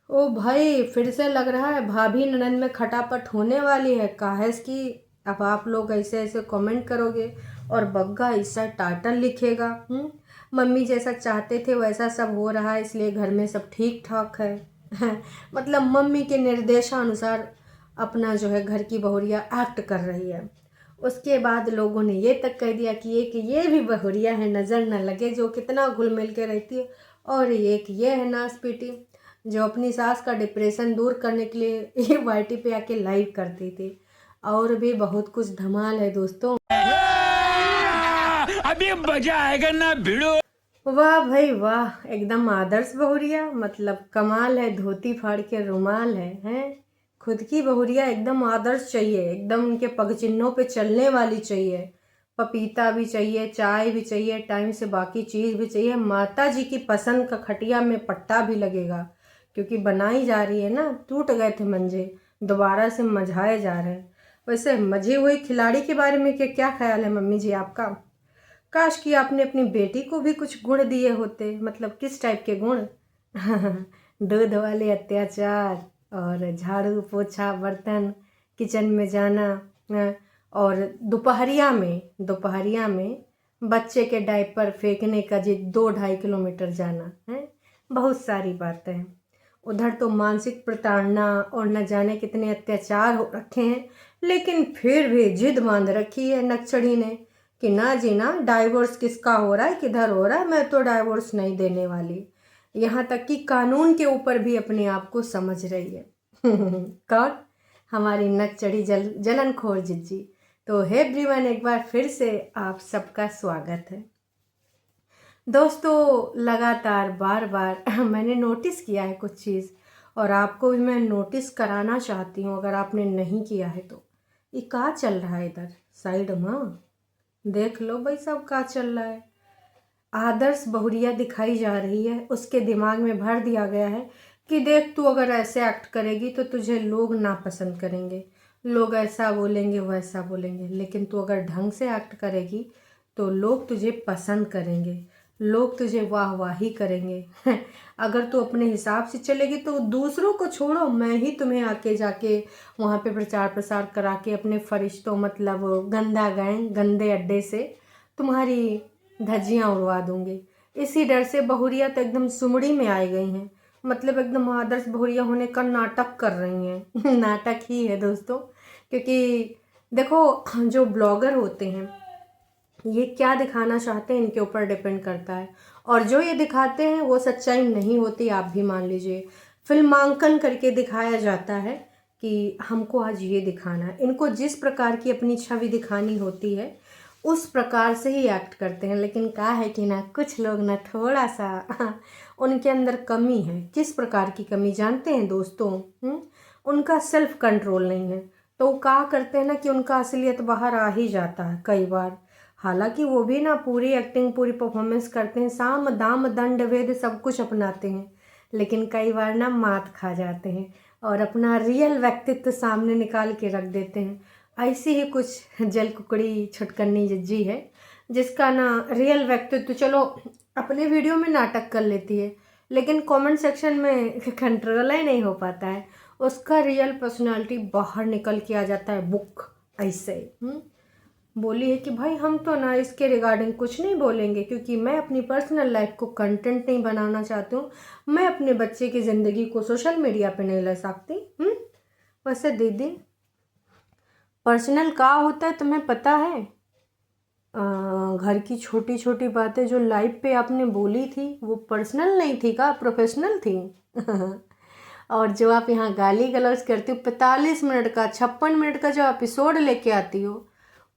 ओ भाई, फिर से लग रहा है भाभी ननद में खटापट होने वाली है। काहे कि अब आप लोग ऐसे ऐसे कमेंट करोगे और बग्गा इसका टाइटल लिखेगा। मम्मी जैसा चाहते थे वैसा सब हो रहा है, इसलिए घर में सब ठीक ठाक है। मतलब मम्मी के निर्देशानुसार अपना जो है घर की बहुरिया एक्ट कर रही है। उसके बाद लोगों ने ये तक कह दिया कि ये भी बहुरिया है, नज़र न लगे, जो कितना घुल मिल के रहती है। और एक ये है नास पीटी, जो अपनी सास का डिप्रेशन दूर करने के लिए ये वाईटी पे आके लाइव करती थी। और भी बहुत कुछ धमाल है दोस्तों। अभी मजा आएगा ना भिड़ो। वाह भाई वाह, एकदम आदर्श बहुरिया, मतलब कमाल है। धोती फाड़ के रुमाल है हैं। खुद की बहुरिया एकदम आदर्श चाहिए, एकदम उनके पगचिन्हों पे चलने वाली चाहिए। पपीता भी चाहिए, चाय भी चाहिए, टाइम से बाकी चीज़ भी चाहिए। माता जी की पसंद का खटिया में पट्टा भी लगेगा, क्योंकि बनाई जा रही है ना। टूट गए थे मंजे, दोबारा से मझाए जा रहे हैं। वैसे मजे हुए खिलाड़ी के बारे में क्या ख्याल है मम्मी जी आपका? काश कि आपने अपनी बेटी को भी कुछ गुण दिए होते। मतलब किस टाइप के गुण? दूध वाले अत्याचार, और झाड़ू पोछा बर्तन, किचन में जाना, और दोपहरिया में बच्चे के डायपर फेंकने का जी 2-2.5 किलोमीटर जाना है। बहुत सारी बातें हैं। उधर तो मानसिक प्रताड़ना और न जाने कितने अत्याचार हो रखे हैं, लेकिन फिर भी जिद बांध रखी है नक्सड़ी ने कि ना जी ना, डाइवोर्स किसका हो रहा है, किधर हो रहा है, मैं तो डाइवोर्स नहीं देने वाली। यहाँ तक कि कानून के ऊपर भी अपने आप को समझ रही है। कौन? हमारी नक्सड़ी जलनखोर जिज्जी। तो हे एवरीवन, एक बार फिर से आप सबका स्वागत है दोस्तों। लगातार बार बार मैंने नोटिस किया है कुछ चीज़, और आपको भी मैं नोटिस कराना चाहती हूँ अगर आपने नहीं किया है तो। ये क्या चल रहा है इधर साइड में? देख लो भाई सब क्या चल रहा है। आदर्श बहुरिया दिखाई जा रही है, उसके दिमाग में भर दिया गया है कि देख तू अगर ऐसे एक्ट करेगी तो तुझे लोग नापसंद करेंगे, लोग ऐसा बोलेंगे वैसा बोलेंगे, लेकिन तू अगर ढंग से एक्ट करेगी तो लोग तुझे पसंद करेंगे, लोग तुझे वाहवाही करेंगे। अगर तू अपने हिसाब से चलेगी तो दूसरों को छोड़ो, मैं ही तुम्हें आके जाके वहाँ पे प्रचार प्रसार करा के अपने फरिश्तों, मतलब गंदा गैंग, गंदे अड्डे से तुम्हारी धज्जियाँ उड़वा दूंगी। इसी डर से बहुरिया तो एकदम सुमड़ी में आई गई हैं, मतलब एकदम आदर्श बहुरिया होने का नाटक कर रही हैं। नाटक ही है दोस्तों, क्योंकि देखो जो ब्लॉगर होते हैं ये क्या दिखाना चाहते हैं इनके ऊपर डिपेंड करता है, और जो ये दिखाते हैं वो सच्चाई नहीं होती। आप भी मान लीजिए, फिल्मांकन करके दिखाया जाता है कि हमको आज ये दिखाना है। इनको जिस प्रकार की अपनी छवि दिखानी होती है उस प्रकार से ही एक्ट करते हैं। लेकिन क्या है कि ना, कुछ लोग ना थोड़ा सा उनके अंदर कमी है। किस प्रकार की कमी जानते हैं दोस्तों? उनका सेल्फ कंट्रोल नहीं है। तो वो क्या करते हैं ना कि उनका असलियत बाहर आ ही जाता है कई बार। हालांकि वो भी ना पूरी एक्टिंग, पूरी परफॉर्मेंस करते हैं, साम दाम दंड भेद सब कुछ अपनाते हैं, लेकिन कई बार ना मात खा जाते हैं और अपना रियल व्यक्तित्व सामने निकाल के रख देते हैं। ऐसी ही कुछ जल कुकड़ी छुटकन्नी जिज्जी है, जिसका ना रियल व्यक्तित्व चलो अपने वीडियो में नाटक कर लेती है, लेकिन कमेंट सेक्शन में कंट्रोल ही नहीं हो पाता है। उसका रियल पर्सनालिटी बाहर निकल के आ जाता है बुक ऐसे। बोली है कि भाई हम तो ना इसके रिगार्डिंग कुछ नहीं बोलेंगे, क्योंकि मैं अपनी पर्सनल लाइफ को कंटेंट नहीं बनाना चाहती हूँ। मैं अपने बच्चे की ज़िंदगी को सोशल मीडिया पे नहीं ला सकती। वैसे दीदी, पर्सनल का होता है तुम्हें पता है? घर की छोटी छोटी बातें जो लाइव पे आपने बोली थी वो पर्सनल नहीं थी का, प्रोफेशनल थी। और जो आप यहाँ गाली गलौज करती हो, 45 मिनट का 56 मिनट का जो एपिसोड लेके आती हो,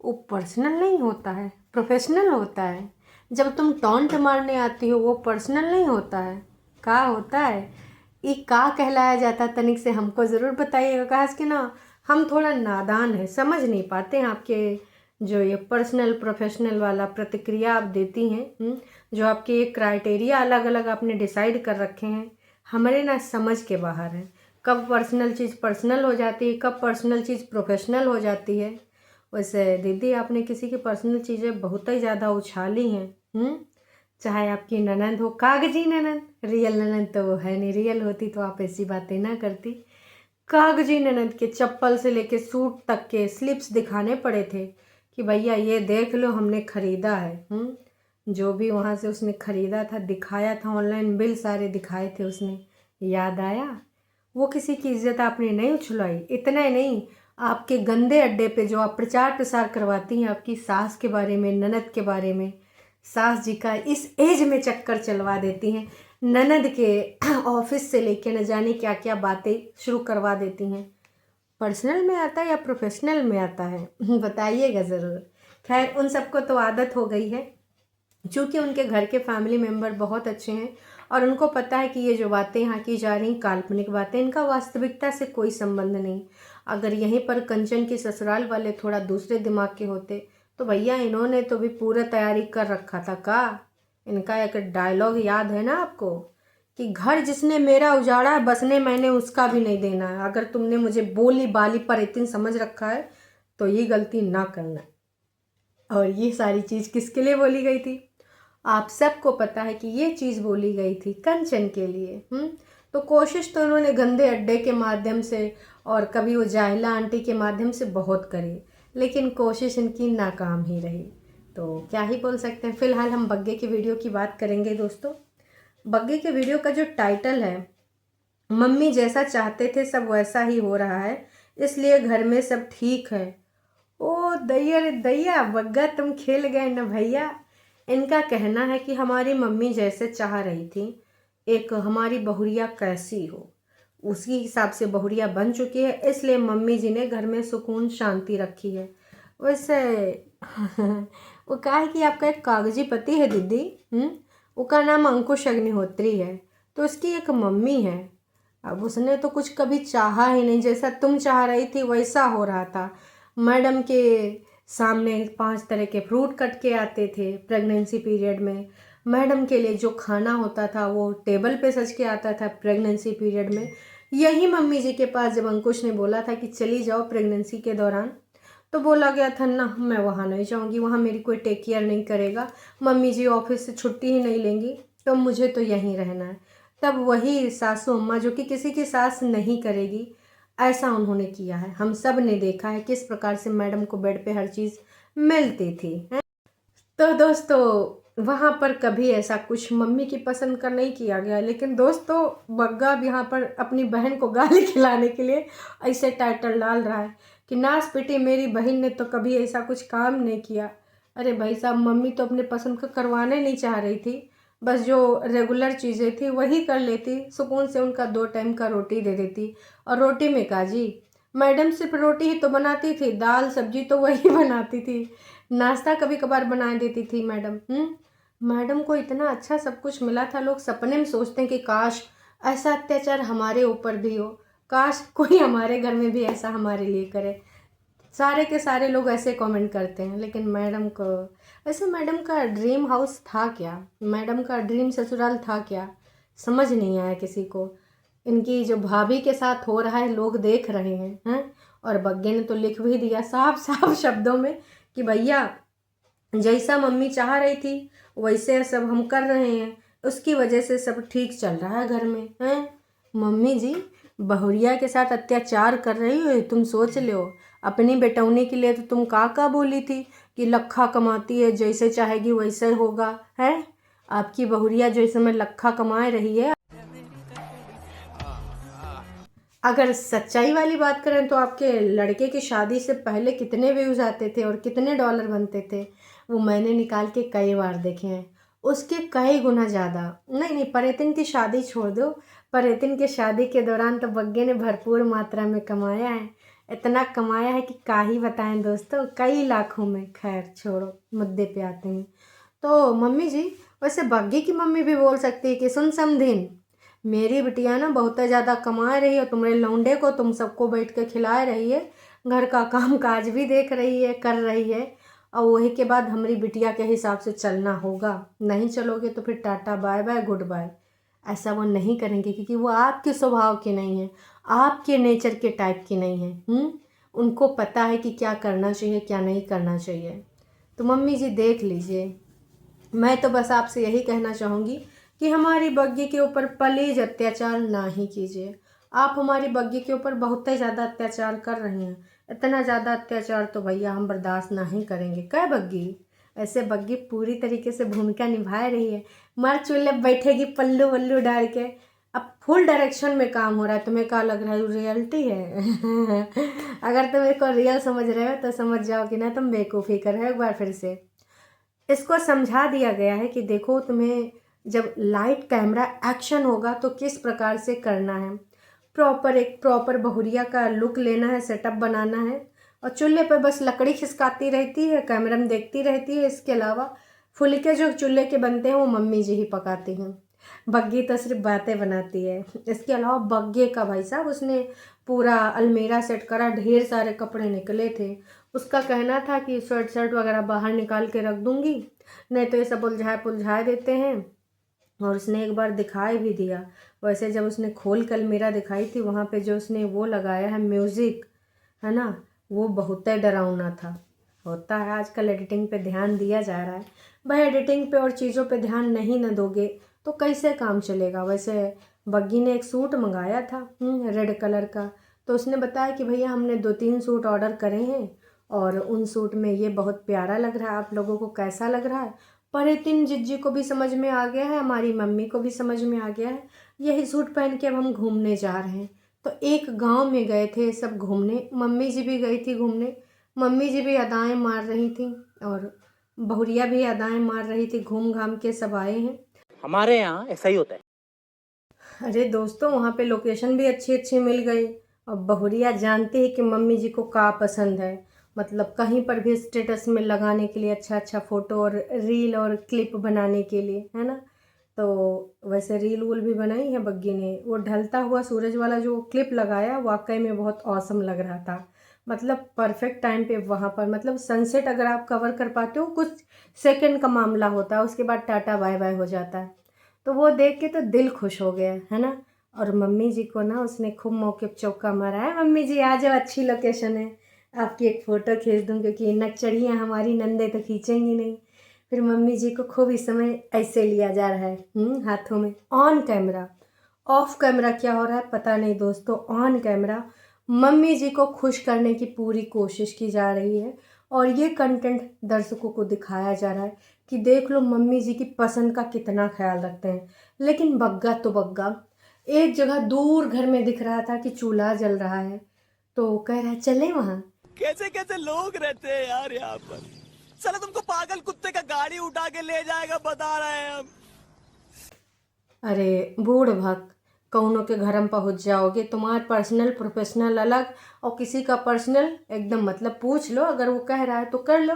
वो पर्सनल नहीं होता है, प्रोफेशनल होता है। जब तुम टॉन्ट मारने आती हो वो पर्सनल नहीं होता है। का होता है? ये का कहलाया जाता है? तनिक से हमको ज़रूर बताइएगा। कहा कि ना हम थोड़ा नादान हैं, समझ नहीं पाते हैं आपके जो ये पर्सनल प्रोफेशनल वाला प्रतिक्रिया आप देती हैं। जो आपके एक क्राइटेरिया अलग अलग आपने डिसाइड कर रखे हैं, हमारे ना समझ के बाहर है। कब पर्सनल चीज़ पर्सनल हो जाती है, कब पर्सनल चीज़ प्रोफेशनल हो जाती है। वैसे दीदी, आपने किसी की पर्सनल चीज़ें बहुत ही ज़्यादा उछाली हैं। चाहे आपकी ननंद हो, कागजी ननंद, रियल ननंद तो वो है नहीं, रियल होती तो आप ऐसी बातें ना करती। कागजी ननंद के चप्पल से लेके सूट तक के स्लिप्स दिखाने पड़े थे कि भैया ये देख लो हमने ख़रीदा है। जो भी वहाँ से उसने ख़रीदा था दिखाया था, ऑनलाइन बिल सारे दिखाए थे उसने। याद आया? वो किसी की इज्जत आपने नहीं उछलाई। इतना ही नहीं, आपके गंदे अड्डे पे जो आप प्रचार प्रसार करवाती हैं आपकी सास के बारे में, ननद के बारे में, सास जी का इस एज में चक्कर चलवा देती हैं, ननद के ऑफिस से लेके न जाने क्या क्या बातें शुरू करवा देती हैं। पर्सनल में आता है या प्रोफेशनल में आता है बताइएगा ज़रूर। खैर उन सबको तो आदत हो गई है, क्योंकि उनके घर के फैमिली मेम्बर बहुत अच्छे हैं और उनको पता है कि ये जो बातें यहाँ की जा रही काल्पनिक बातें, इनका वास्तविकता से कोई संबंध नहीं। अगर यहीं पर कंचन के ससुराल वाले थोड़ा दूसरे दिमाग के होते तो भैया इन्होंने तो भी पूरा तैयारी कर रखा था का। इनका एक डायलॉग याद है ना आपको कि घर जिसने मेरा उजाड़ा है बसने मैंने उसका भी नहीं देना है। अगर तुमने मुझे बोली बाली पर इतनी समझ रखा है तो ये गलती ना करना। और ये सारी चीज़ किसके लिए बोली गई थी? आप सबको पता है कि ये चीज़ बोली गई थी कंचन के लिए। तो कोशिश तो उन्होंने गंदे अड्डे के माध्यम से और कभी वो जाहिला आंटी के माध्यम से बहुत करी, लेकिन कोशिश इनकी नाकाम ही रही। तो क्या ही बोल सकते हैं। फ़िलहाल हम बग्गे की वीडियो की बात करेंगे दोस्तों। बग्गे के वीडियो का जो टाइटल है, मम्मी जैसा चाहते थे सब वैसा ही हो रहा है, इसलिए घर में सब ठीक है। ओ दैया रे दैया, बग्गा तुम खेल गए न भैया। इनका कहना है कि हमारी मम्मी जैसे चाह रही थी, एक हमारी बहुरिया कैसी हो उसी हिसाब से बहुरिया बन चुकी है, इसलिए मम्मी जी ने घर में सुकून शांति रखी है। वैसे वो कहा है कि आपका एक कागजी पति है दीदी, उसका नाम अंकुश अग्निहोत्री है, तो उसकी एक मम्मी है। अब उसने तो कुछ कभी चाहा ही नहीं, जैसा तुम चाह रही थी वैसा हो रहा था। मैडम के सामने 5 तरह के फ्रूट कट के आते थे प्रेगनेंसी पीरियड में। मैडम के लिए जो खाना होता था वो टेबल पे सज के आता था प्रेगनेंसी पीरियड में। यही मम्मी जी के पास जब अंकुश ने बोला था कि चली जाओ प्रेगनेंसी के दौरान, तो बोला गया था ना मैं वहाँ नहीं जाऊँगी, वहाँ मेरी कोई टेक केयर नहीं करेगा, मम्मी जी ऑफिस से छुट्टी ही नहीं लेंगी, तो मुझे तो यहीं रहना है। तब वही सासू अम्मा जो कि किसी की सास नहीं करेगी, ऐसा उन्होंने किया है। हम सब ने देखा है किस प्रकार से मैडम को बेड पे हर चीज़ मिलती थी। तो दोस्तों वहाँ पर कभी ऐसा कुछ मम्मी की पसंद का नहीं किया गया, लेकिन दोस्तों बग्गा अब यहाँ पर अपनी बहन को गाली खिलाने के लिए ऐसे टाइटल डाल रहा है कि नाश पिटी मेरी बहन ने तो कभी ऐसा कुछ काम नहीं किया। अरे भाई साहब, मम्मी तो अपने पसंद का करवाने नहीं चाह रही थी, बस जो रेगुलर चीज़ें थी वही कर लेती, सुकून से उनका 2 टाइम का रोटी दे देती। और रोटी में काजी मैडम सिर्फ रोटी ही तो बनाती थी, दाल सब्जी तो वही बनाती थी, नाश्ता कभी कभार बना देती थी मैडम। मैडम को इतना अच्छा सब कुछ मिला था, लोग सपने में सोचते हैं कि काश ऐसा अत्याचार हमारे ऊपर भी हो, काश कोई हमारे घर में भी ऐसा हमारे लिए करे। सारे के सारे लोग ऐसे कमेंट करते हैं, लेकिन मैडम को वैसे मैडम का ड्रीम हाउस था क्या, मैडम का ड्रीम ससुराल था क्या, समझ नहीं आया किसी को। इनकी जो भाभी के साथ हो रहा है लोग देख रहे हैं। और बग्गे ने तो लिख भी दिया साफ साफ शब्दों में कि भैया जैसा मम्मी चाह रही थी वैसे सब हम कर रहे हैं, उसकी वजह से सब ठीक चल रहा है घर में। हैं मम्मी जी बहुरिया के साथ अत्याचार कर रही हो, तुम सोच लो। अपनी बेटौनी के लिए तो तुम का बोली थी कि लखा कमाती है, जैसे चाहेगी वैसे होगा। है आपकी बहुरिया जो इस समय लखा कमा रही है। अगर सच्चाई वाली बात करें तो आपके लड़के की शादी से पहले कितने व्यूज़ आते थे और कितने डॉलर बनते थे, वो मैंने निकाल के कई बार देखे हैं, उसके कई गुना ज़्यादा। नहीं, परेतिन की शादी छोड़ दो, परेतिन के शादी के दौरान तो बग्गे ने भरपूर मात्रा में कमाया है, इतना कमाया है कि क्या ही बताएं दोस्तों, कई लाखों में। खैर छोड़ो, मुद्दे पे आते हैं। तो मम्मी जी वैसे बग्गे की मम्मी भी बोल सकती है कि सुन समधिन, मेरी बिटिया ना बहुत ज़्यादा कमा रही है, तुम्हारे लौंडे को तुम सबको बैठ के खिला रही है, घर का काम काज भी देख रही है, कर रही है, और वही के बाद हमारी बिटिया के हिसाब से चलना होगा। नहीं चलोगे तो फिर tata bye bye good bye. ऐसा वो नहीं करेंगे क्योंकि वो आपके स्वभाव के नहीं हैं, आपके नेचर के टाइप की नहीं है। उनको पता है कि क्या करना चाहिए क्या नहीं करना चाहिए। तो मम्मी जी देख लीजिए, मैं तो बस आपसे यही कहना चाहूँगी कि हमारी बग्गी के ऊपर प्लीज अत्याचार ना ही कीजिए। आप हमारी बग्गी के ऊपर बहुत ही ज़्यादा अत्याचार कर रही हैं। इतना ज़्यादा अत्याचार तो भैया हम बर्दाश्त ना ही करेंगे। क्या बग्गी, ऐसे बग्गी पूरी तरीके से भूमिका निभा रही है। मर चूल्हे बैठेगी पल्लू वल्लू डाल के। अब फुल डायरेक्शन में काम हो रहा है। तुम्हें क्या लग रहा है रियलिटी है? अगर तुम इसको रियल समझ रहे हो तो समझ जाओ कि ना तुम बेवकूफ़ी कर रहे हो। एक बार फिर से इसको समझा दिया गया है कि देखो, तुम्हें जब लाइट कैमरा एक्शन होगा तो किस प्रकार से करना है। एक प्रॉपर बहुरिया का लुक लेना है, सेटअप बनाना है। और चूल्हे पर बस लकड़ी खिसकाती रहती है, कैमरा में देखती रहती है। इसके अलावा फुलके जो चूल्हे के बनते हैं वो मम्मी जी ही पकाती हैं। बग्गी तो सिर्फ बातें बनाती है। इसके अलावा बग्गे का भाई साहब उसने पूरा अलमीरा सेट करा, ढेर सारे कपड़े निकले थे। उसका कहना था कि शर्ट वगैरह बाहर निकाल के रख दूंगी, नहीं तो ये सब उलझाए देते हैं। और उसने एक बार दिखाई भी दिया। वैसे जब उसने खोल कर अलमीरा दिखाई थी, वहाँ पे जो उसने वो लगाया है म्यूज़िक, है ना, वो बहुत ही डरावना था। होता है आजकल एडिटिंग पे ध्यान दिया जा रहा है। भाई एडिटिंग पे और चीज़ों पे ध्यान नहीं न दोगे तो कैसे काम चलेगा। वैसे बग्गी ने एक सूट मंगाया था रेड कलर का। तो उसने बताया कि भैया हमने 2-3 सूट ऑर्डर करे हैं और उन सूट में ये बहुत प्यारा लग रहा है, आप लोगों को कैसा लग रहा है। पर इतनी जिज्जी को भी समझ में आ गया है, हमारी मम्मी को भी समझ में आ गया है। यही सूट पहन के अब हम घूमने जा रहे हैं। तो एक गांव में गए थे सब घूमने, मम्मी जी भी गई थी घूमने। मम्मी जी भी अदाएं मार रही थी और बहुरिया भी अदाएं मार रही थी। घूम घाम के सब आए हैं। हमारे यहाँ ऐसा ही होता है। अरे दोस्तों, वहाँ पे लोकेशन भी अच्छी अच्छी मिल गई। और बहुरिया जानती है कि मम्मी जी को क्या पसंद है। मतलब कहीं पर भी स्टेटस में लगाने के लिए अच्छा अच्छा फ़ोटो और रील और क्लिप बनाने के लिए, है ना। तो वैसे रील वूल भी बनाई है बग्गी ने। वो ढलता हुआ सूरज वाला जो क्लिप लगाया वाकई में बहुत औसम लग रहा था। मतलब परफेक्ट टाइम पे वहाँ पर, मतलब सनसेट अगर आप कवर कर पाते हो, कुछ सेकंड का मामला होता है, उसके बाद टाटा बाय बाय हो जाता है। तो वो देख के तो दिल खुश हो गया, है ना। और मम्मी जी को ना उसने खूब मौके पर चौका मारा है। मम्मी जी आ जाओ, अच्छी लोकेशन है, आपकी एक फ़ोटो खींच दूँ, क्योंकि नकचढ़ियाँ हमारी नंदे तो खींचेंगी नहीं। फिर मम्मी जी को खूब इस समय ऐसे लिया जा रहा है हाथों में, ऑन कैमरा। ऑफ कैमरा क्या हो रहा है पता नहीं दोस्तों। ऑन कैमरा मम्मी जी को खुश करने की पूरी कोशिश की जा रही है। और ये कंटेंट दर्शकों को दिखाया जा रहा है कि देख लो मम्मी जी की पसंद का कितना ख्याल रखते हैं। लेकिन बग्गा तो बग्गा, एक जगह दूर घर में दिख रहा था कि चूल्हा जल रहा है, तो कह रहा है चलें वहाँ। कैसे कैसे लोग रहते हैं यार यहाँ पर। साला तुमको पागल कुत्ते का गाड़ी उठा के ले जाएगा, बता रहे हैं हम। अरे बूढ़ भक, कौनों के घर में पहुँच जाओगे। तुम्हारा पर्सनल प्रोफेशनल अलग और किसी का पर्सनल एकदम, मतलब पूछ लो, अगर वो कह रहा है तो कर लो।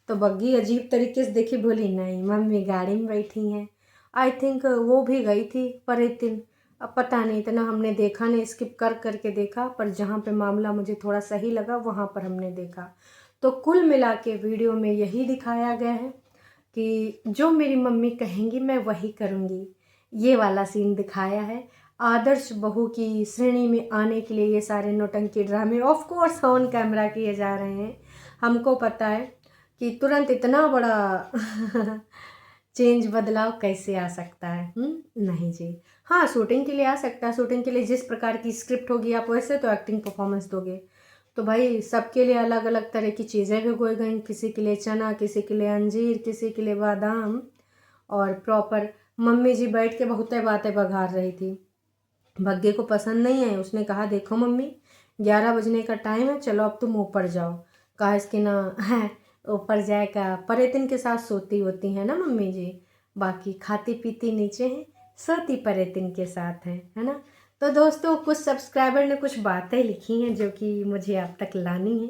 तो बग्गी अजीब तरीके से देखी, बोली नहीं मम्मी गाड़ी में बैठी हैं। आई थिंक वो भी गई थी पर एक दिन, अब पता नहीं, इतना हमने देखा नहीं, स्किप कर करके देखा। पर जहाँ पे मामला मुझे थोड़ा सही लगा वहाँ पर हमने देखा। तो कुल मिला के वीडियो में यही दिखाया गया है कि जो मेरी मम्मी कहेंगी मैं वही करूँगी। ये वाला सीन दिखाया है। आदर्श बहू की श्रेणी में आने के लिए ये सारे नौटंकी ड्रामे ऑफ कोर्स ऑन कैमरा किए जा रहे हैं। हमको पता है कि तुरंत इतना बड़ा चेंज, बदलाव कैसे आ सकता है। नहीं जी, हाँ शूटिंग के लिए आ सकता है। शूटिंग के लिए जिस प्रकार की स्क्रिप्ट होगी आप वैसे तो एक्टिंग परफॉर्मेंस दोगे। तो भाई सबके लिए अलग अलग तरह की चीज़ें भिगोई गई। किसी के लिए चना, किसी के लिए अंजीर, किसी के लिए बादाम। और प्रॉपर मम्मी जी बैठ के बहुत बातें बघार रही थी। भग्गे को पसंद नहीं है। उसने कहा देखो मम्मी 11 बजने का टाइम है, चलो अब तुम ऊपर जाओ। कहा इसकी ना है ऊपर जाएगा, परेतिन के साथ सोती होती है ना मम्मी जी, बाकी खाती पीती नीचे हैं, सोती परेतिन के साथ है ना। तो दोस्तों कुछ सब्सक्राइबर ने कुछ बातें लिखी हैं जो कि मुझे आप तक लानी है।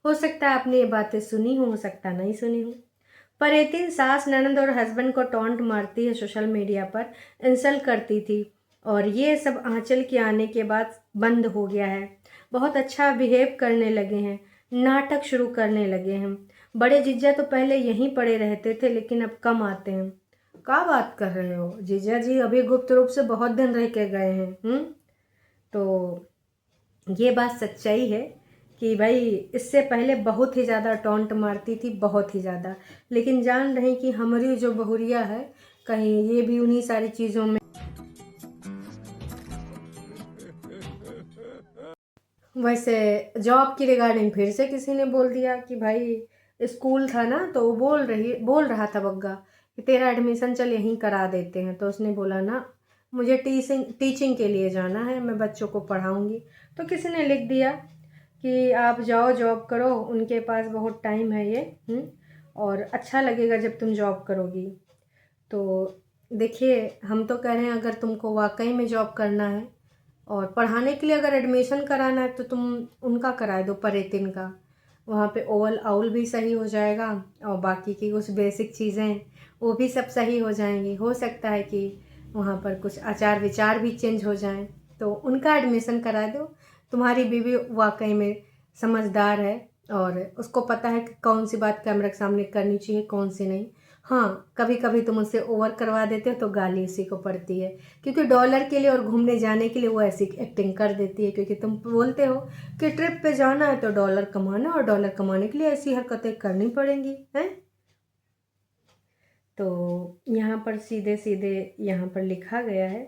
हो सकता है आपने ये बातें सुनी हो सकता नहीं सुनी हो। परेतिन सास ननद और हस्बैंड को टॉन्ट मारती है, सोशल मीडिया पर इंसल्ट करती थी, और ये सब आंचल के आने के बाद बंद हो गया है। बहुत अच्छा बिहेव करने लगे हैं, नाटक शुरू करने लगे हैं। बड़े जीजा तो पहले यहीं पड़े रहते थे लेकिन अब कम आते हैं। क्या बात कर रहे हो जीजा जी, अभी गुप्त रूप से बहुत दिन रह के गए हैं। तो ये बात सच्चाई है कि भाई इससे पहले बहुत ही ज़्यादा टॉन्ट मारती थी, बहुत ही ज़्यादा, लेकिन जान रही कि हमारी जो बहुरिया है कहीं ये भी उन्हीं सारी चीज़ों में। वैसे जॉब की रिगार्डिंग फिर से किसी ने बोल दिया कि भाई स्कूल था ना, तो वो बोल रहा था बग्गा कि तेरा एडमिशन चल यहीं करा देते हैं। तो उसने बोला ना मुझे टीचिंग के लिए जाना है, मैं बच्चों को पढ़ाऊँगी। तो किसी ने लिख दिया कि आप जाओ जॉब करो, उनके पास बहुत टाइम है ये, और अच्छा लगेगा जब तुम जॉब करोगी। तो देखिए हम तो कह रहे हैं अगर तुमको वाकई में जॉब करना है और पढ़ाने के लिए अगर एडमिशन कराना है तो तुम उनका करा दो, परेतिन का। वहाँ पे ओवल आउल भी सही हो जाएगा और बाकी की कुछ बेसिक चीज़ें वो भी सब सही हो जाएंगी। हो सकता है कि वहाँ पर कुछ आचार विचार भी चेंज हो जाएं, तो उनका एडमिशन करा दो। तुम्हारी बीवी वाकई में समझदार है और उसको पता है कि कौन सी बात कैमरा के सामने करनी चाहिए, कौन सी नहीं। हाँ, कभी कभी तुम उससे ओवर करवा देते हो तो गाली उसी को पड़ती है, क्योंकि डॉलर के लिए और घूमने जाने के लिए वो ऐसी एक्टिंग कर देती है, क्योंकि तुम बोलते हो कि ट्रिप पे जाना है तो डॉलर कमाना, और डॉलर कमाने के लिए ऐसी हरकतें करनी पड़ेंगी हैं। तो यहाँ पर सीधे सीधे यहाँ पर लिखा गया है,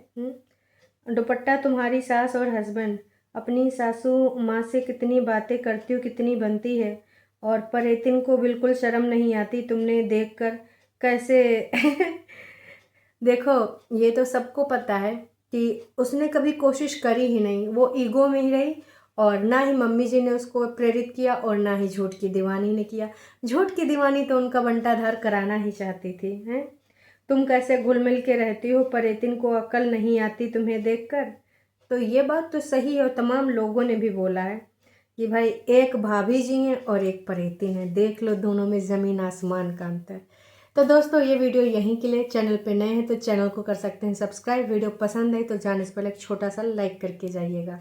दुपट्टा तुम्हारी सास और हस्बैंड अपनी सासू माँ से कितनी बातें करती हो, कितनी बनती है, और परेतिन को बिल्कुल शर्म नहीं आती तुमने देखकर कैसे देखो ये तो सबको पता है कि उसने कभी कोशिश करी ही नहीं, वो ईगो में ही रही, और ना ही मम्मी जी ने उसको प्रेरित किया और ना ही झूठ की दीवानी ने किया। झूठ की दीवानी तो उनका बंटाधार कराना ही चाहती थी, हैं। तुम कैसे घुल मिल के रहती हो, परेतिन को अक्ल नहीं आती तुम्हें देखकर। तो ये बात तो सही है और तमाम लोगों ने भी बोला है कि भाई एक भाभी जी हैं और एक परेतिन है, देख लो दोनों में ज़मीन आसमान का अंतर। तो दोस्तों ये वीडियो यहीं के लिए। चैनल पे नए हैं तो चैनल को कर सकते हैं सब्सक्राइब। वीडियो पसंद है तो जाने से पहले एक छोटा सा लाइक करके जाइएगा।